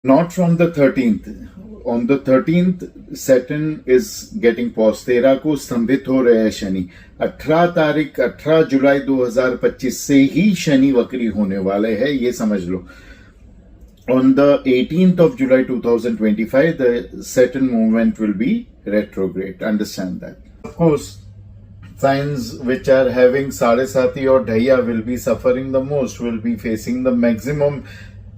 Not from the 13th. On the 13th, Saturn is getting paused. 13 को स्तंभित हो रहे हैं शनि. 18 जुलाई 2025 से ही शनि वक्री होने वाले हैं, ये समझ लो. On the 18th of July 2025, the Saturn movement will be retrograde. Understand that. Of course, signs which are having Sadesati or Dhaiya will be suffering the most, will be facing the maximum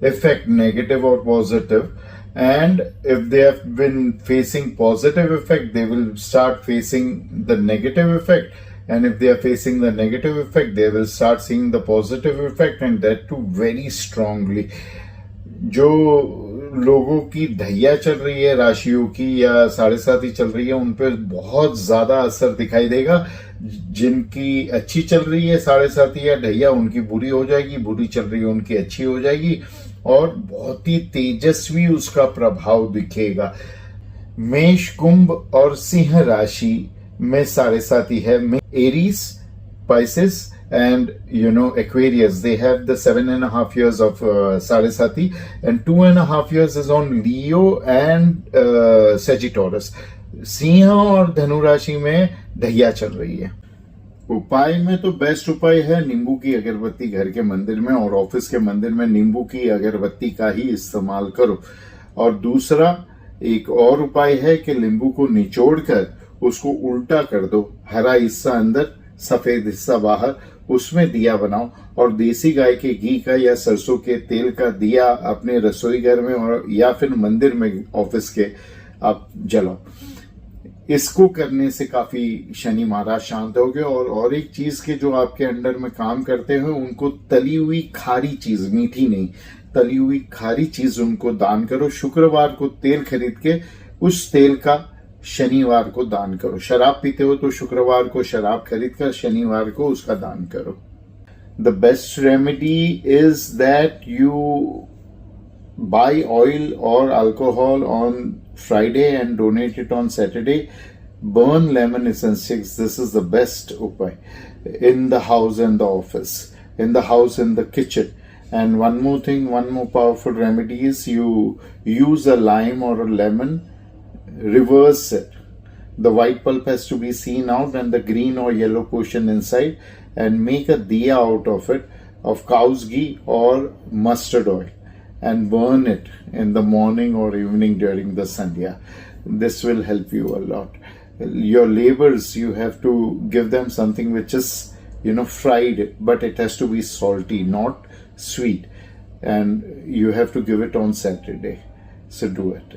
effect, negative or positive. And if they have been facing positive effect, they will start facing the negative effect. And if they are facing the negative effect, they will start seeing the positive effect, and that too very strongly. जो लोगों की ढैया चल रही है, राशियों की या साढ़े साथी चल रही है, उन पर बहुत ज्यादा असर दिखाई देगा. जिनकी अच्छी चल रही है साढ़े साथी या ढैया, उनकी बुरी हो जाएगी. बुरी चल रही है उनकी अच्छी हो जाएगी, और बहुत ही तेजस्वी उसका प्रभाव दिखेगा. मेष, कुंभ और सिंह राशि में साढ़े साथी है. Aries, Pisces and Aquarius, they have the 7.5 years of Sarasati, and 2.5 years is on Leo and Sagittarius. Singh और धनु राशि में ढैया चल रही है. उपाय में तो बेस्ट उपाय है नींबू की अगरबत्ती घर के मंदिर में और ऑफिस के मंदिर में नींबू की अगरबत्ती का ही इस्तेमाल करो. और दूसरा एक और उपाय है कि नींबू को निचोड़कर उसको उल्टा कर दो, हरा हिस्सा अंदर, सफेद हिस्सा बाहर, उसमें दिया बनाओ और देसी गाय के घी का या सरसों के तेल का दिया अपने रसोई घर में और या फिर मंदिर में, ऑफिस के, आप जलाओ. इसको करने से काफी शनि महाराज शांत हो गए. और एक चीज के जो आपके अंडर में काम करते हैं, उनको तली हुई खारी चीज, मीठी नहीं, तली हुई खारी चीज उनको दान करो. शुक्रवार को तेल खरीद के उस तेल का शनिवार को दान करो. शराब पीते हो तो शुक्रवार को शराब खरीद कर शनिवार को उसका दान करो. The best remedy is that you buy oil or alcohol on Friday and donate it on Saturday. Burn lemon essence sticks. This is the best upay in the house and the office, in the house and the kitchen. And one more thing, one more powerful remedy is you use a lime or a lemon, reverse it. The white pulp has to be seen out and the green or yellow portion inside, and make a diya out of it, of cow's ghee or mustard oil, and burn it in the morning or evening during the sandhya. This will help you a lot. Your labors, you have to give them something which is fried, but it has to be salty, not sweet, and you have to give it on Saturday. So do it.